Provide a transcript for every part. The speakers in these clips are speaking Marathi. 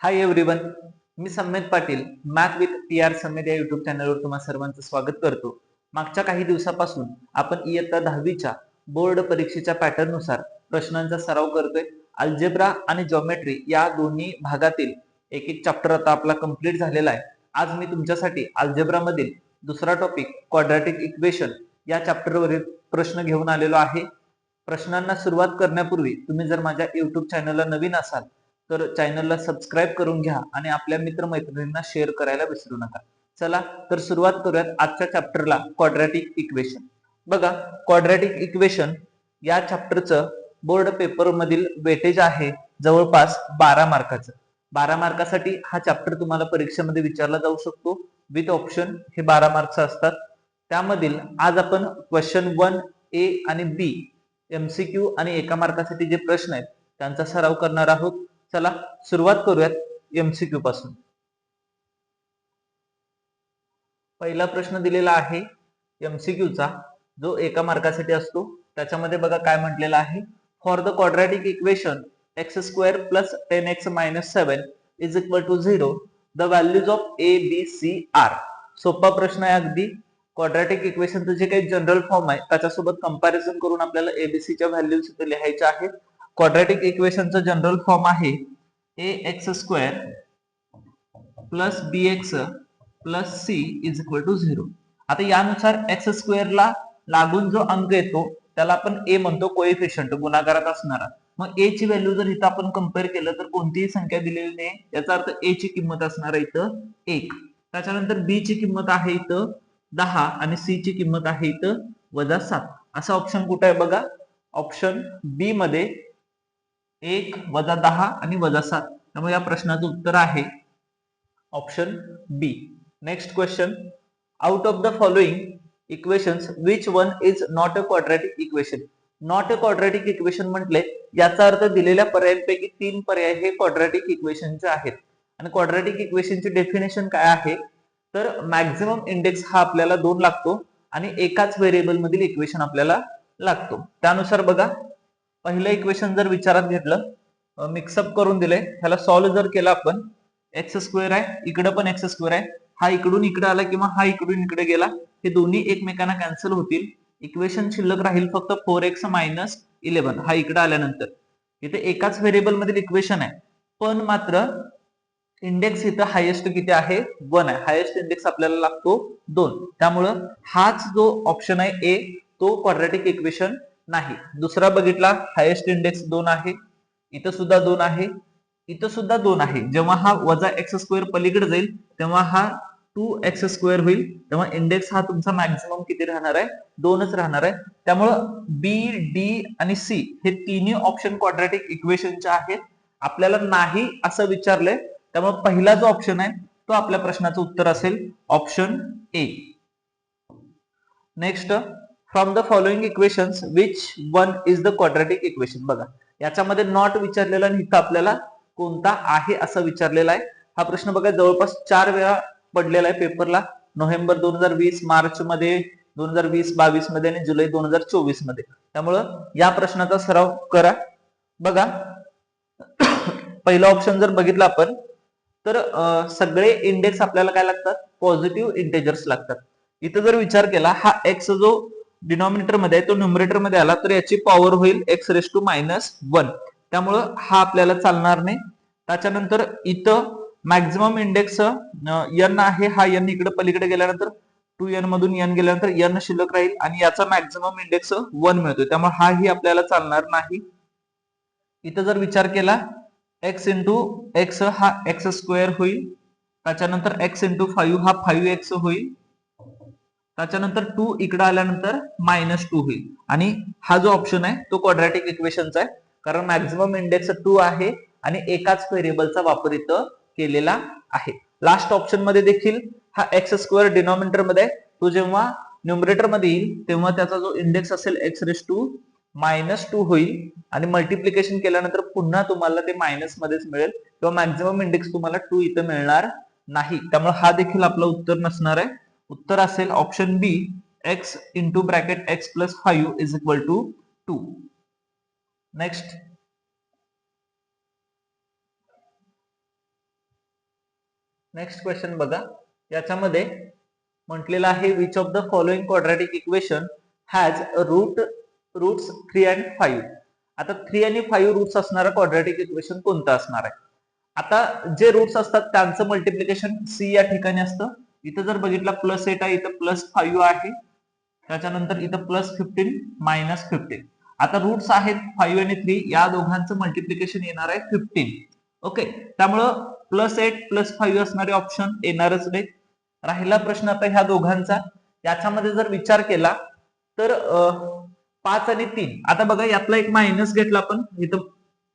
हाय एव्हरीवन, मी Sammed Patil math with P R Sammed या युट्यूब चॅनलवर तुम्हा सर्वांचं स्वागत करतो. मागच्या काही दिवसापासून आपण इयत्ता 10वीच्या बोर्ड परीक्षेच्या पॅटर्न नुसार प्रश्नांचा सराव करतोय. अल्जेब्रा आणि जॉमेट्री या दोन्ही भागातील एक एक चॅप्टर आता आपला कंप्लीट झालेला आहे. आज मी तुमच्यासाठी अल्जेब्रा मधील दुसरा टॉपिक क्वाड्रॅटिक इक्वेशन या चॅप्टरवरील प्रश्न घेऊन आलेलो आहे. प्रश्नांना सुरुवात करण्यापूर्वी तुम्ही जर माझ्या युट्यूब चॅनलला नवीन असाल तर चॅनलला सबस्क्राईब करून घ्या आणि आपल्या मित्रमैत्रिणींना शेअर करायला विसरू नका. चला तर सुरुवात करूयात आजच्या चॅप्टरला क्वाड्रॅटिक इक्वेशन. बघा, क्वाड्रॅटिक इक्वेशन या चॅप्टरचं बोर्ड पेपर मधील वेटेज आहे जवळपास 12 मार्काचं. 12 मार्कासाठी हा चॅप्टर तुम्हाला परीक्षेमध्ये विचारला जाऊ शकतो. विथ ऑप्शन हे 12 मार्क्स असतात. त्यामधील आज आपण क्वेश्चन 1A आणि B MCQ आणि एका मार्कासाठी जे प्रश्न आहेत त्यांचा सराव करणार आहोत. चला सुरुवात करूयात MCQ पासून. पहिला प्रश्न दिलेला आहे MCQ चा, जो एका मार्कासाठी असतो. त्याच्यामध्ये बघा काय म्हटलेलं आहे. For the quadratic equation x² + 10x - 7 = 0 the values of a b c r. सोपा प्रश्न आहे अगदी. क्वाड्रॅटिक इक्वेशनचं जे काही जनरल फॉर्म आहे त्याच्यासोबत कंपॅरिझन करून आपल्याला abc च्या व्हॅल्यूज इथे लिहायच्या आहेत. क्वाड्रॅटिक इक्वेशनचं जनरल फॉर्म आहे ax² + bx + c = 0. आता यानुसार x² ला लागून जो अंक येतो त्याला आपण a म्हणतो, कोएफिशियंट गुणाकारात असणारा. मग a ची व्हॅल्यू जर इथं आपण कंपेअर केलं तर कोणतीही संख्या दिलेली नाही, याचा अर्थ a ची किंमत असणार आहे इथं 1. त्याच्यानंतर b ची किंमत आहे इथं 10 आणि c ची किंमत आहे इथं -7. असा ऑप्शन कुठे आहे बघा, ऑप्शन बी मध्ये 1 - 10 आणि -7. त्यामुळे या प्रश्नाचं उत्तर आहे option B. Next question. Out of the following equations which one is not a quadratic equation. Not a quadratic equation म्हटले याचा अर्थ दिलेल्या पर्यायांपैकी 3 पर्याय हे क्वाड्रॅटिक इक्वेशनचे आहेत. आणि क्वाड्रॅटिक इक्वेशनची डेफिनेशन काय आहे तर मॅक्झिमम इंडेक्स हा आपल्याला 2 लागतो आणि एकाच व्हेरिएबल मधील इक्वेशन आपल्याला लागतो. त्यानुसार बघा, पहिलं इक्वेशन जर विचारात घेतलं, मिक्सअप करून दिले, ह्याला सॉल्व्ह जर केलं आपण, x² आहे, इकडे पण x² आहे, हा इकडून इकडे आला किंवा हा इकडून इकडे गेला, हे दोन्ही एकमेकांना कॅन्सल होतील. इक्वेशन शिल्लक राहील फक्त 4x - 11. हा इकडे आल्यानंतर इथे एकाच व्हेरिएबल मधील इक्वेशन आहे, पण मात्र इंडेक्स इथं हायेस्ट किती आहे 1 आहे. हायेस्ट इंडेक्स आपल्याला लागतो 2. त्यामुळं हाच जो ऑप्शन आहे ए तो क्वाड्रॅटिक इक्वेशन नाही. दुसरा बघितला, हायेस्ट इंडेक्स 2 आहे, इथं सुद्धा 2 आहे, इथं सुद्धा 2 आहे. जेव्हा हा -x² पलीकडे जाईल तेव्हा हा 2x² होईल. तेव्हा इंडेक्स हा तुमचा मॅक्झिमम किती राहणार आहे 2च राहणार आहे. त्यामुळं बी, डी आणि सी हे तिन्ही ऑप्शन क्वाड्रॅटिक इक्वेशनचे आहेत. आपल्याला नाही असं विचारलंय, त्यामुळे पहिला जो ऑप्शन आहे तो आपल्या प्रश्नाचं उत्तर असेल option A. Next, from the following equations which one is the quadratic equation. बघा, याच्यामध्ये नॉट विचारलेला आणि इथं आपल्याला कोणता आहे असं विचारलेला आहे. हा प्रश्न बघा जवळपास 4 वेळा पडलेला आहे पेपरला. नोव्हेंबर 2020, मार्च मध्ये 2020-22 मध्ये आणि जुलै 2024 मध्ये. त्यामुळं या प्रश्नाचा सराव करा. बघा, पहिला ऑप्शन जर बघितला आपण तर सगळे इंडेक्स आपल्याला काय लागतात, पॉझिटिव्ह इंटेजर्स लागतात. इथं जर विचार केला, हा एक्स जो डिनॉमिनेटर मध्ये आहे तो न्यूमरेटर मध्ये आला तर याची पॉवर होईल x⁻⁻1. त्यामुळं हा आपल्याला चालणार नाही. त्याच्यानंतर इथं मॅक्झिमम इंडेक्स n आहे, हा n इकडे पलीकडे गेल्यानंतर 2n मधून n गेल्यानंतर n शिल्लक राहील आणि याचा मॅक्झिमम इंडेक्स 1 मिळतोय, त्यामुळे हाही आपल्याला चालणार नाही. इथं जर विचार केला, x इंटू x हा x² होईल, त्याच्यानंतर x इंटू 5 हा 5x होईल, त्याच्यानंतर 2 इकडे आल्यानंतर -2 होईल. आणि हा जो ऑप्शन आहे तो क्वाड्रॅटिक इक्वेशनचा आहे, कारण मॅक्झिमम इंडेक्स 2 आहे आणि एकाच व्हेरिएबलचा वापर इथं केलेला आहे. लास्ट ऑप्शन मध्ये देखील हा x² डिनॉमिनेटर मध्ये आहे, तो जेव्हा न्यूमरेटर मध्ये येईल तेव्हा त्याचा जो इंडेक्स असेल x⁻2 होईल आणि मल्टिप्लिकेशन केल्यानंतर पुन्हा तुम्हाला ते मायनस मध्येच मिळेल किंवा मॅक्झिमम इंडेक्स तुम्हाला 2 इथं मिळणार नाही. त्यामुळे हा देखील आपलं उत्तर नसणार आहे. उत्तर असेल option B, x into bracket x + 5 = 2. Next, next question बघा, याच्यामध्ये म्हटलेलं आहे which of the following quadratic equation has roots 3 and 5. आता 3 आणि 5 रूट्स असणारा क्वाड्रॅटिक इक्वेशन कोणतं असणार आहे? आता जे रूट्स असतात त्यांचं मल्टिप्लिकेशन सी या ठिकाणी असतं. इथं जर बघितलं +8 आहे, इथं +5 आहे, त्याच्यानंतर इथं +15 -15. आता रूट्स आहेत 5 आणि 3, या दोघांचं मल्टिप्लिकेशन येणार आहे 15. ओके, त्यामुळं +8 +5 असणारे ऑप्शन येणारच नाही. राहिला प्रश्न आता ह्या दोघांचा. याच्यामध्ये जर विचार केला तर 5 आणि 3, आता बघा यातला एक मायनस घेतला आपण, इथं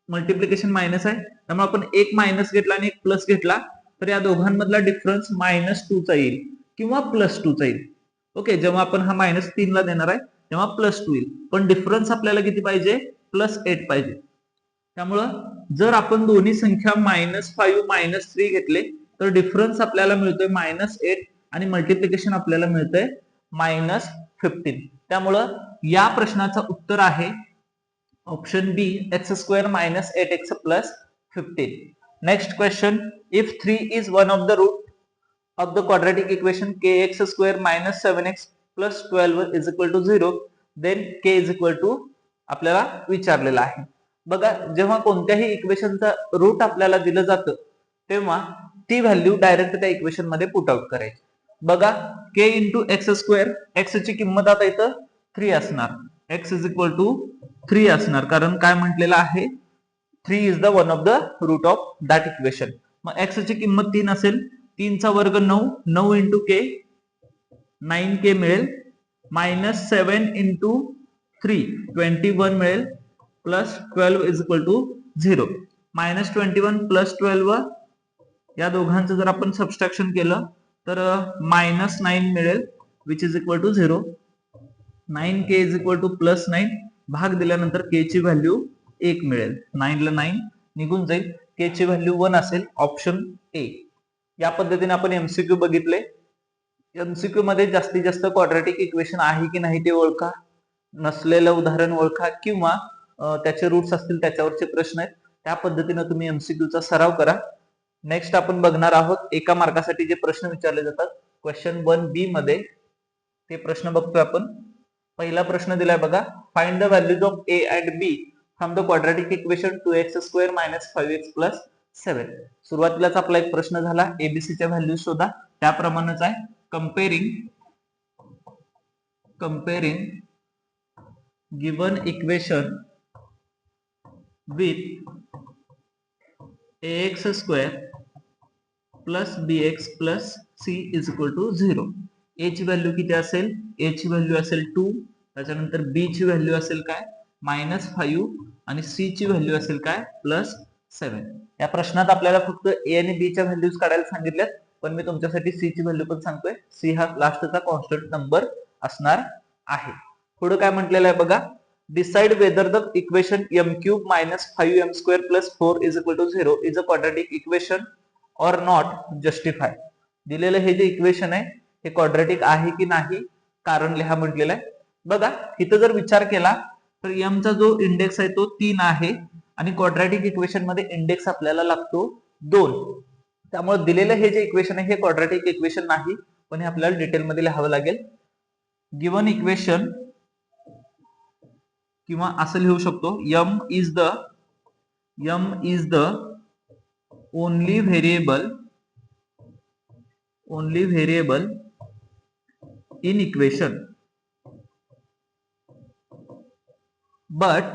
मल्टिप्लिकेशन मायनस आहे, त्यामुळे आपण एक मायनस घेतला आणि एक प्लस घेतला, तर या दोघांमधला डिफरन्स -2 चा येईल किंवा +2 चा येईल. ओके, जेव्हा आपण हा -3 ला देणार आहे तेव्हा +2 येईल, पण डिफरन्स आपल्याला किती पाहिजे? +8 पाहिजे. त्यामुळं जर आपण दोन्ही संख्या -5 -3 घेतले तर डिफरन्स आपल्याला मिळतोय -8 आणि मल्टिप्लिकेशन आपल्याला मिळतंय -15. त्यामुळं या प्रश्नाचं उत्तर आहे option B, x² - 8x + 15. Next question, if 3 is one of the root of the quadratic equation kx² - 7x + 12 is equal to 0, then k is equal to आपल्याला विचारलेला आहे. बघा, जेव्हा कोणत्याही इक्वेशनचा रूट आपल्याला दिलं जातं तेव्हा ती व्हॅल्यू डायरेक्ट त्या इक्वेशन मध्ये पुट आउट करायची. बघा, k × x², x ची किंमत आता इथं 3 असणार, x is equal to 3 असणार, कारण काय म्हटलेलं आहे 3 is the one of the root of that equation. मग x ची किंमत 3 असेल, 3 चा वर्ग 9, 9 × k 9k मिळेल, -7 × 3 21 मिळेल, +12 is equal to 0. -21 +12 या दोघांचं जर आपण सबस्ट्रॅक्शन केलं तर -9 मिळेल, which is equal to 0. 9k is equal to +9, भाग दिल्यानंतर k ची व्हॅल्यू 1 मिळेल, 9 ला 9 निघून जाईल, k ची व्हॅल्यू 1 असेल, ऑप्शन ए. या पद्धतीने आपण एमसीक्यू बघितले. एमसीक्यू मध्ये जास्तीत जास्त क्वाड्रॅटिक इक्वेशन आहे की नाही ते ओळखा, नसलेलं उदाहरण ओळखा, किंवा त्याचे रूट्स असतील त्याच्यावरचे प्रश्न आहेत, त्या पद्धतीने तुम्ही एमसीक्यूचा सराव करा. नेक्स्ट आपण बघणार आहोत एका मार्कासाठी जे प्रश्न विचारले जातात. क्वेश्चन 1B मध्ये ते प्रश्न बघतोय आपण. पहिला प्रश्न दिलाय बघा, find the values of a and b from the quadratic equation 2x² - 5x + 7. सुरुवातीलाच आपला एक प्रश्न झाला, एबीसी च्या व्हॅल्यू शोधा, त्याप्रमाणेच आहे. Comparing given equation with ax² + bx + c is equal to 0. a ची व्हॅल्यू किती असेल? a ची व्हॅल्यू असेल 2, त्याच्यानंतर b ची व्हॅल्यू असेल काय? -5 आणि c ची व्हॅल्यू असेल काय? +7. या प्रश्नात आपल्याला फक्त a आणि b च्या व्हॅल्यूज काढायला सांगितल्यात, पण मी तुमच्यासाठी c ची व्हॅल्यू पण सांगतोय. c हा लास्टचा कॉन्स्टंट नंबर असणार आहे. पुढे काय म्हटलेलं आहे बघा, decide whether the equation m³ - 5m² + 4 is equal to 0 is a quadratic equation or not. justify. दिलेलं हे जे इक्वेशन आहे हे क्वाड्रॅटिक आहे की नाही, कारण लिहा म्हटलेलं आहे. बघा, इथं जर विचार केला तर m चा जो इंडेक्स आहे तो 3 आहे आणि क्वाड्रॅटिक इक्वेशन मध्ये इंडेक्स आपल्याला लागतो 2. त्यामुळे दिलेलं हे जे इक्वेशन आहे हे क्वाड्रॅटिक इक्वेशन नाही, पण हे आपल्याला डिटेल मध्ये लिहावं लागेल. गिवन इक्वेशन, किंवा असं लिहू शकतो, m is the only variable in equation, but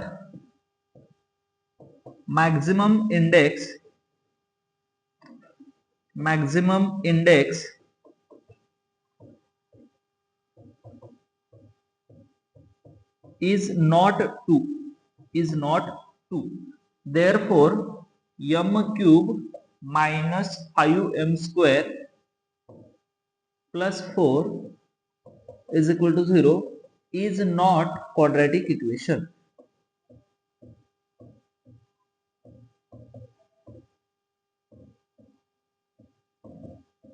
maximum index is not 2. Therefore m³ - 5m² + 4 is equal to 0 is not quadratic equation.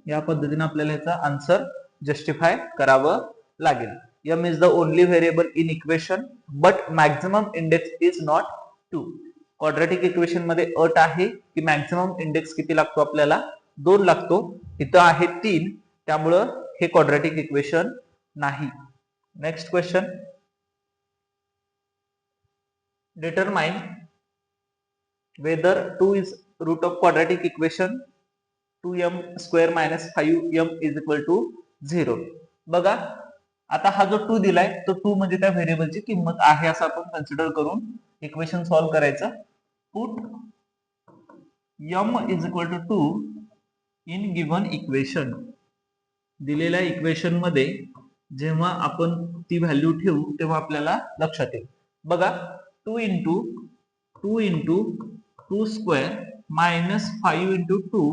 या पद्धतीने आपल्याला याचा आन्सर जस्टिफाय करावं लागेल. m is the only variable in equation but maximum index is not 2. Quadratic equation मध्ये अट आहे की मॅक्झिमम इंडेक्स किती लागतो आपल्याला? 2 लागतो, इथं आहे 3, त्यामुळं हे क्वाड्रॅटिक इक्वेशन नाही. Next question, determine whether 2 is root of quadratic equation 2m square minus 5m is equal to 0. बघा आता हा जो 2 दिलाय तो 2 म्हणजे त्या व्हेरिएबलची किंमत आहे असं आपण कन्सिडर करून इक्वेशन सॉल्व्ह करायचं. Put m is equal to 2 in given equation. दिलेल्या इक्वेशन मध्ये जेव्हा आपण ती व्हॅल्यू ठेवू तेव्हा आपल्याला लक्षात येईल. बघा 2 इंटू 2 स्क्वेअर मायनस 5 इंटू 2.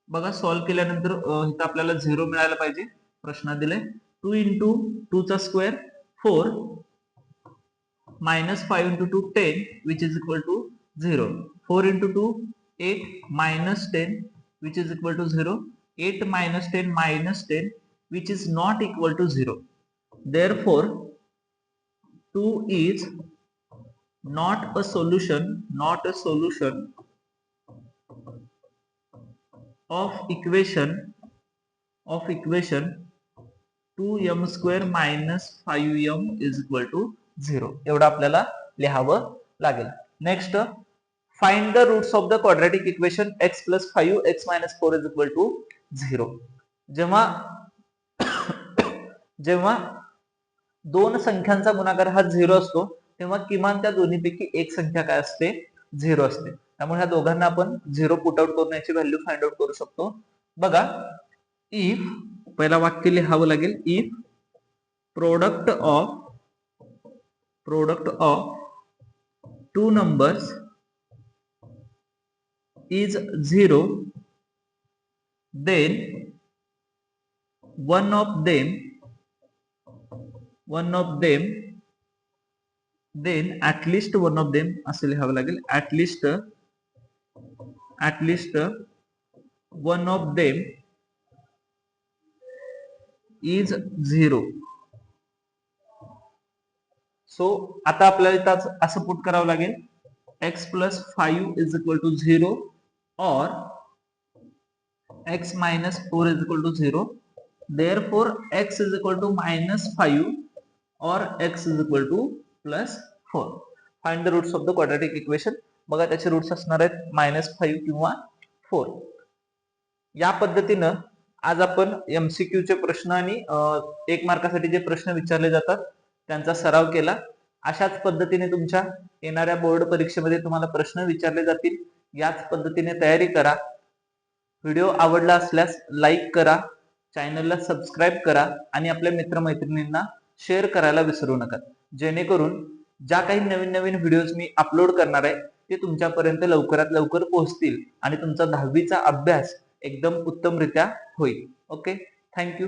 बघा सॉल्व्ह केल्यानंतर इथं आपल्याला 0 मिळायला पाहिजे. प्रश्नात दिले 2 इंटू 2 चा square 4 minus 5 into 2 10 which is equal to 0. 4 into 2 8 minus 10 which is equal to 0. 8 minus 10 minus 10 which is not equal to 0. Therefore 2 is not a solution of equation 2m square minus 5m is equal to 0. एवढं आपल्याला लिहावं लागेल. Next, find the roots of the quadratic equation x plus 5 x minus 4 is equal to 0. जेव्हा दोन संख्यांचा गुणाकार हा 0 असतो तेव्हा किमान त्या दोन्हीपैकी एक संख्या काय असते, 0 असते. त्यामुळे ह्या दोघांना आपण 0 पुट आउट करून याची व्हॅल्यू फाइंड आउट करू शकतो. बघा इफ, पहिला वाक्य लिहावं लागेल, if product of two numbers is 0, then one of them then at least one of them असे लिहावं लागेल. at least one of them is 0. So आता आपल्याला इथं असं पुट करावं लागेल, x plus 5 is equal to 0 or x minus 4 is equal to 0. Therefore x is equal to minus 5 or x is equal to plus 4. Find the roots of the quadratic equation. बघा त्याचे रूट्स असणार आहेत -5 किंवा 4. या पद्धतीनं आज आपण MCQ चे प्रश्न आणि 1 मार्कासाठी जे प्रश्न विचारले जातात त्यांचा सराव केला. अशाच पद्धतीने तुमच्या येणाऱ्या बोर्ड परीक्षेमध्ये तुम्हाला प्रश्न विचारले जातील. याच पद्धतीने तयारी करा. व्हिडिओ आवडला असल्यास लाईक करा, चॅनलला सबस्क्राईब करा आणि आपल्या मित्रमैत्रिणींना शेअर करायला विसरू नका, जेणेकरून ज्या काही नवीन नवीन व्हिडिओज मी अपलोड करणार आहे ते तुमच्यापर्यंत लवकरात लवकर पोहोचतील आणि तुमचा 10वीचा अभ्यास एकदम उत्तमरित्या होईल. Okay, thank you.